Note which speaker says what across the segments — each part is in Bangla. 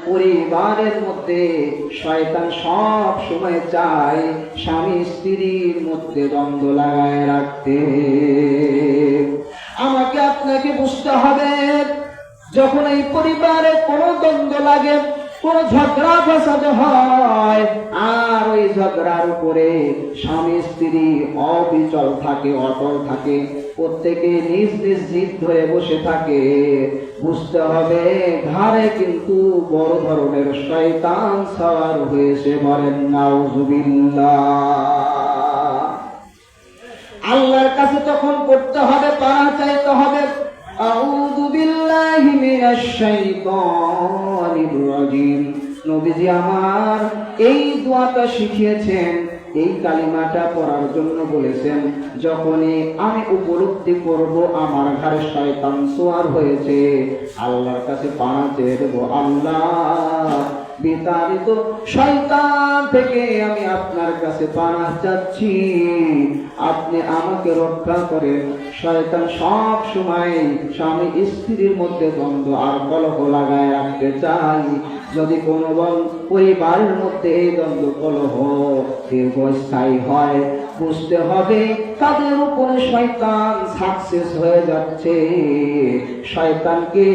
Speaker 1: পরিবারের মধ্যে শয়তান সব সময় চায় স্বামী স্ত্রীর মধ্যে দ্বন্দ্ব লাগায় রাখতে। আমাকে আপনাকে বুঝতে হবে, যখন এই পরিবারে কোনো দ্বন্দ্ব লাগে, কোন ঝগড়া ফসাদ হয়, আর ওই ঝগড়ার উপরে স্বামী স্ত্রী অবিচল থাকে, অটল থাকে, প্রত্যেকে নিজ নিজ জিদ ধরে বসে থাকে, বুঝতে হবে ঘরে কিন্তু বড় ধরনের শয়তান সওয়ার হয়েছে। বলেন নাউযুবিল্লাহ। আল্লাহর কাছে তখন করতে হবে, পানা চাইতে হবে, আউযু বিল্লাহি মিনাশ শাইতানির রাজিম। নবীজি আমার এই দোয়াটা শিখিয়েছেন, এই কালিমাটা পড়ার জন্য বলেছেন, যখনই আমি উপলব্ধি করব আমার ঘরে শয়তান সওয়ার হয়েছে, আল্লাহর কাছে পানা চেয়ে দেব, আল্লাহ বিতাড়িত শয়তান থেকে আমি আপনার কাছে পানাহ চাচ্ছি, আপনি আমাকে রক্ষা করেন। শয়তান সব সময় স্বামী স্ত্রীর মধ্যে দ্বন্দ্ব আর কলহ লাগায় রাখতে চাই। যদি কোনো পরিবারের মধ্যে এই দ্বন্দ্ব কলহ দীর্ঘস্থায়ী হয়, বুঝতে হবে তাদের উপরে শয়তান সাকসেস হয়ে যাচ্ছে। শয়তানকে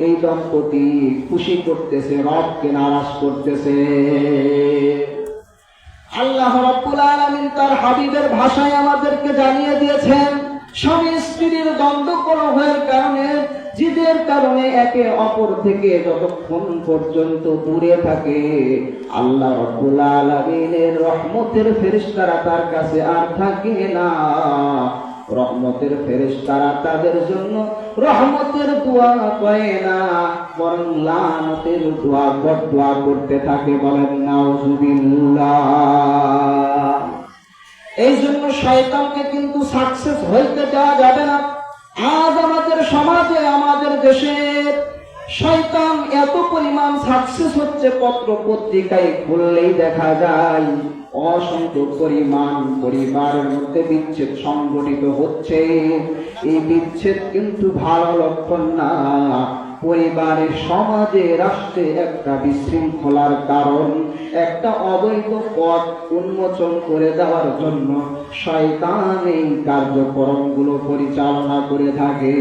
Speaker 1: এই দম্পতি খুশি করতেছে, রবকে নারাজ করতেছে। আল্লাহ রাব্বুল আলামিন তার হাবিবের ভাষায় আমাদেরকে জানিয়ে দিয়েছেন, স্বামী স্ত্রীর দ্বন্দ্ব কলহের কারণে, জিদের কারণে একে অপর থেকে যতক্ষণ পর্যন্ত দূরে থাকে, আল্লাহ রাব্বুল আলামিনের রহমতের ফেরেশতারা তার কাছে আর থাকে না। রহমতের ফেরেশতারা তাদের জন্য রহমতের দোয়া করে না, বরং লানতের বদদোয়া করতে থাকে। বলেন নাউযুবিল্লাহ। এই জন্য শয়তানকে কিন্তু সাকসেস হইতে দেওয়া যাবে না। আজ আমাদের সমাজে, আমাদের দেশে শয়তান এত পরিমাণ সাকসেস হচ্ছে, পত্র পত্রিকায় খুললেই দেখা যায় অসংখ্য পরিমাণ পরিবারের মধ্যে বিচ্ছেদ সংঘটিত হচ্ছে। এই বিচ্ছেদ কিন্তু ভালো লক্ষণ না। পরিবারে, সমাজে, রাষ্ট্রে একটা বিশৃঙ্খলার কারণ, একটা অবৈধ পথ উন্মোচন করে দেওয়ার জন্য শয়তান এই কার্যক্রমগুলো পরিচালনা করে থাকে।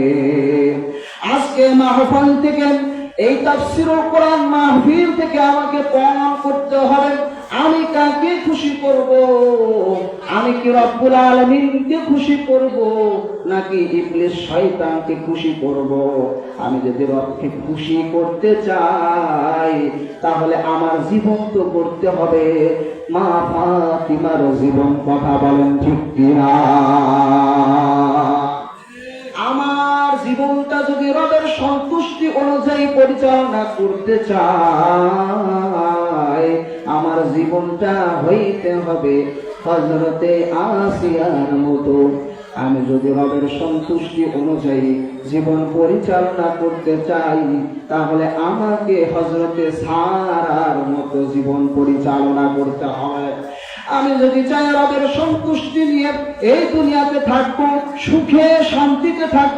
Speaker 1: আজকে মাহফিল থেকে, এই তাফসীরুল কোরআন মাহফিল থেকে আমাকে প্রমাণ করতে হবে, আমি কাকে খুশি করব? আমি কি রব্বুল আলামিনকে খুশি করব, নাকি ইবলিস শয়তানকে খুশি করব? আমি যদি রবকে খুশি করতে চাই, তাহলে আমার জীবন তো করতে হবে মা ফাতিমার জীবন। কথা বলেন ঠিক কিনা? আমার জীবনটা যদি রবের সন্তুষ্টি অনুযায়ী পরিচালনা করতে চাই, আমার জীবনটা হইতে হবে হযরতে আসিয়ার মতো। আমি যদি রবের সন্তুষ্টি অনুযায়ী জীবন পরিচালনা করতে চাই, তাহলে আমাকে হযরতে সারার মতো জীবন পরিচালনা করতে হবে। আমি যদি চাই রবের সন্তুষ্টি নিয়ে এই দুনিয়াতে থাকবো, সুখে শান্তিতে থাকবো,